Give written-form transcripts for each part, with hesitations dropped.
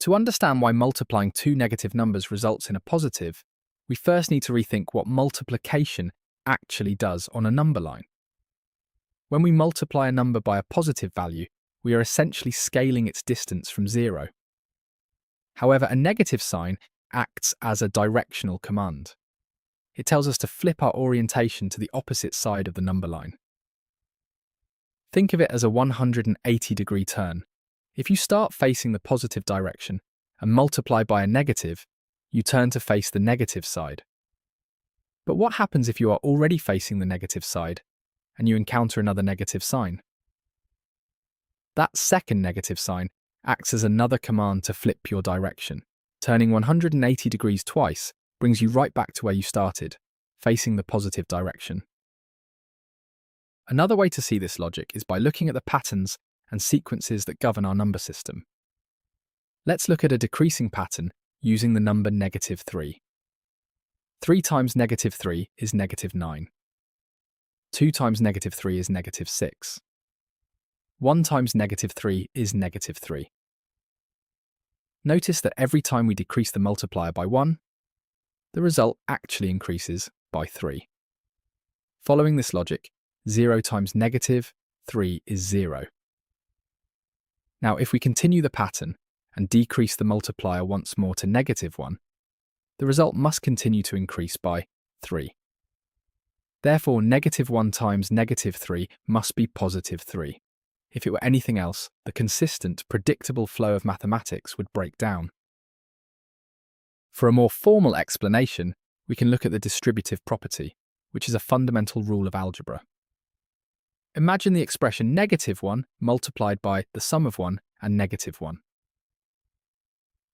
To understand why multiplying two negative numbers results in a positive, we first need to rethink what multiplication actually does on a number line. When we multiply a number by a positive value, we are essentially scaling its distance from zero. However, a negative sign acts as a directional command. It tells us to flip our orientation to the opposite side of the number line. Think of it as a 180-degree turn. If you start facing the positive direction and multiply by a negative, you turn to face the negative side. But what happens if you are already facing the negative side and you encounter another negative sign? That second negative sign acts as another command to flip your direction. Turning 180 degrees twice brings you right back to where you started, facing the positive direction. Another way to see this logic is by looking at the patterns and sequences that govern our number system. Let's look at a decreasing pattern using the number -3. 3 times -3 is -9. 2 times -3 is -6. 1 times -3 is -3. Notice that every time we decrease the multiplier by 1, the result actually increases by 3. Following this logic, 0 times -3 is 0. Now, if we continue the pattern and decrease the multiplier once more to -1, the result must continue to increase by 3. Therefore, -1 times -3 must be +3. If it were anything else, the consistent, predictable flow of mathematics would break down. For a more formal explanation, we can look at the distributive property, which is a fundamental rule of algebra. Imagine the expression -1 multiplied by the sum of 1 and -1.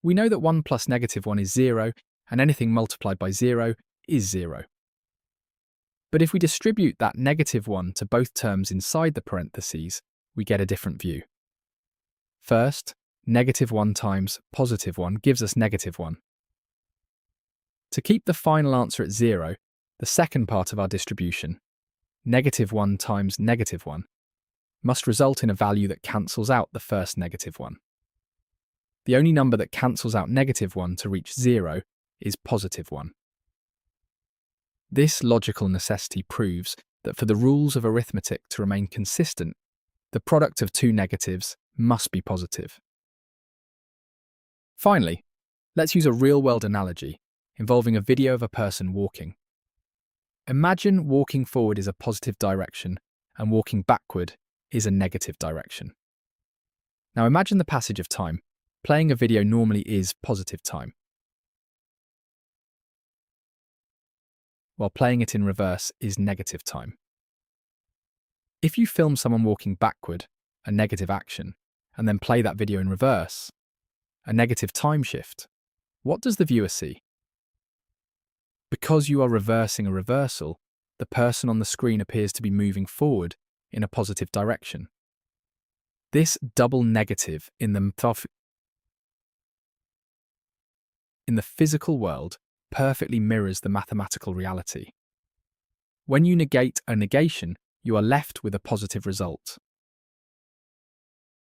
We know that 1 plus -1 is 0, and anything multiplied by 0 is 0. But if we distribute that -1 to both terms inside the parentheses, we get a different view. First, -1 times +1 gives us -1. To keep the final answer at 0, the second part of our distribution, -1 times -1, must result in a value that cancels out the first -1. The only number that cancels out -1 to reach 0 is +1. This logical necessity proves that for the rules of arithmetic to remain consistent, the product of two negatives must be positive. Finally, let's use a real-world analogy involving a video of a person walking. Imagine walking forward is a positive direction and walking backward is a negative direction. Now imagine the passage of time. Playing a video normally is positive time, while playing it in reverse is negative time. If you film someone walking backward, a negative action, and then play that video in reverse, a negative time shift, what does the viewer see? Because you are reversing a reversal, the person on the screen appears to be moving forward in a positive direction. This double negative in the physical world perfectly mirrors the mathematical reality. When you negate a negation, you are left with a positive result.